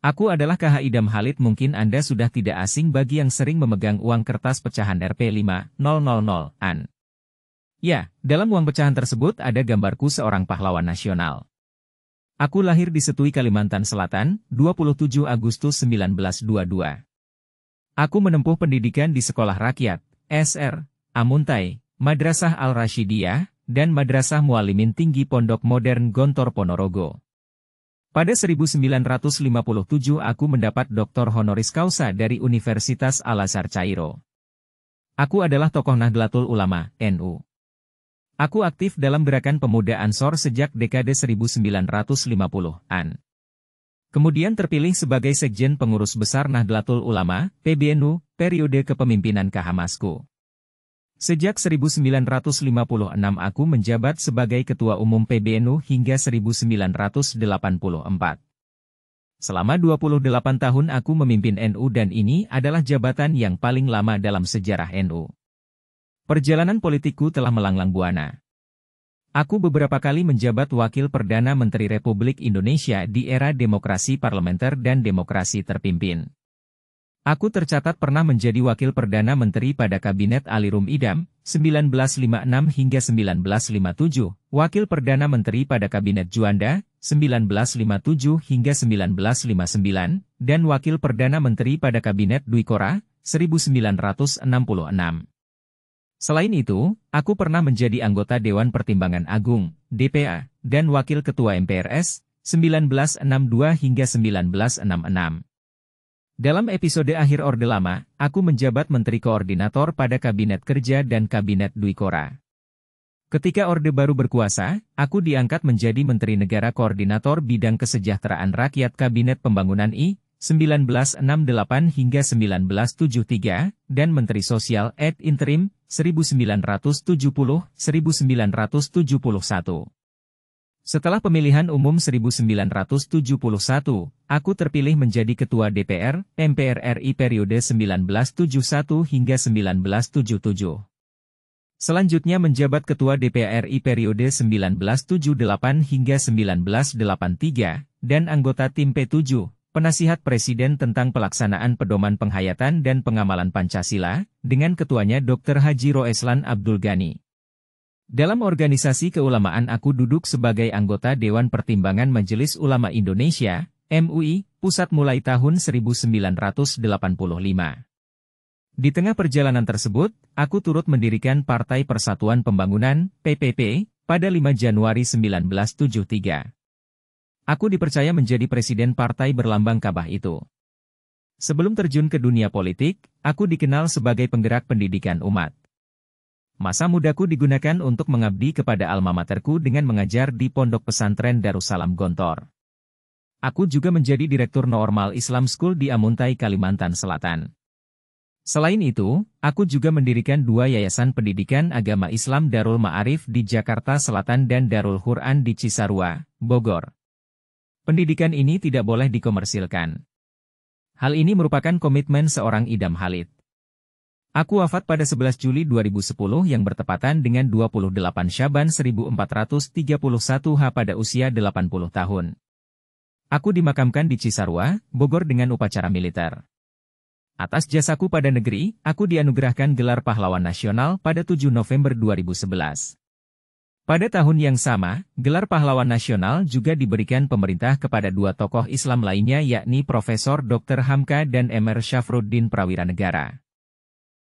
Aku adalah KH Idam Khalid. Mungkin Anda sudah tidak asing bagi yang sering memegang uang kertas pecahan Rp5.000-an. Ya, dalam uang pecahan tersebut ada gambarku seorang pahlawan nasional. Aku lahir di Setui, Kalimantan Selatan, 27 Agustus 1922. Aku menempuh pendidikan di Sekolah Rakyat, SR, Amuntai, Madrasah Al-Rasyidiyah, dan Madrasah Muallimin Tinggi Pondok Modern Gontor Ponorogo. Pada 1957 aku mendapat Dr. Honoris Causa dari Universitas Al-Azhar Cairo. Aku adalah tokoh Nahdlatul Ulama, NU. Aku aktif dalam gerakan pemuda Ansor sejak dekade 1950-an. Kemudian terpilih sebagai Sekjen Pengurus Besar Nahdlatul Ulama, PBNU, periode kepemimpinan KH Masku. Sejak 1956 aku menjabat sebagai Ketua Umum PBNU hingga 1984. Selama 28 tahun aku memimpin NU dan ini adalah jabatan yang paling lama dalam sejarah NU. Perjalanan politikku telah melanglang buana. Aku beberapa kali menjabat Wakil Perdana Menteri Republik Indonesia di era demokrasi parlementer dan demokrasi terpimpin. Aku tercatat pernah menjadi Wakil Perdana Menteri pada Kabinet Ali Rum Idam, 1956 hingga 1957, Wakil Perdana Menteri pada Kabinet Juanda, 1957 hingga 1959, dan Wakil Perdana Menteri pada Kabinet Dwi Korah, 1966. Selain itu, aku pernah menjadi anggota Dewan Pertimbangan Agung, DPA, dan Wakil Ketua MPRS, 1962 hingga 1966. Dalam episode akhir Orde Lama, aku menjabat Menteri Koordinator pada Kabinet Kerja dan Kabinet Dwi Korah. Ketika Orde Baru berkuasa, aku diangkat menjadi Menteri Negara Koordinator Bidang Kesejahteraan Rakyat Kabinet Pembangunan I, 1968 hingga 1973, dan Menteri Sosial ad interim, 1970-1971. Setelah pemilihan umum 1971, aku terpilih menjadi Ketua DPR, MPR RI periode 1971 hingga 1977. Selanjutnya menjabat Ketua DPR RI periode 1978 hingga 1983, dan anggota tim P7, Penasihat Presiden tentang pelaksanaan pedoman penghayatan dan pengamalan Pancasila, dengan ketuanya Dr. Haji Roeslan Abdul Ghani. Dalam organisasi keulamaan aku duduk sebagai anggota Dewan Pertimbangan Majelis Ulama Indonesia, MUI, pusat mulai tahun 1985. Di tengah perjalanan tersebut, aku turut mendirikan Partai Persatuan Pembangunan, PPP, pada 5 Januari 1973. Aku dipercaya menjadi presiden partai berlambang Ka'bah itu. Sebelum terjun ke dunia politik, aku dikenal sebagai penggerak pendidikan umat. Masa mudaku digunakan untuk mengabdi kepada alma materku dengan mengajar di Pondok Pesantren Darussalam Gontor. Aku juga menjadi Direktur Normal Islam School di Amuntai, Kalimantan Selatan. Selain itu, aku juga mendirikan 2 yayasan pendidikan agama Islam Darul Ma'arif di Jakarta Selatan dan Darul Quran di Cisarua, Bogor. Pendidikan ini tidak boleh dikomersilkan. Hal ini merupakan komitmen seorang Idam Khalid. Aku wafat pada 11 Juli 2010 yang bertepatan dengan 28 Syaban 1431 pada usia 80 tahun. Aku dimakamkan di Cisarua, Bogor dengan upacara militer. Atas jasaku pada negeri, aku dianugerahkan gelar pahlawan nasional pada 7 November 2011. Pada tahun yang sama, gelar pahlawan nasional juga diberikan pemerintah kepada 2 tokoh Islam lainnya yakni Profesor Dr. Hamka dan Emer Syafruddin Prawiranegara.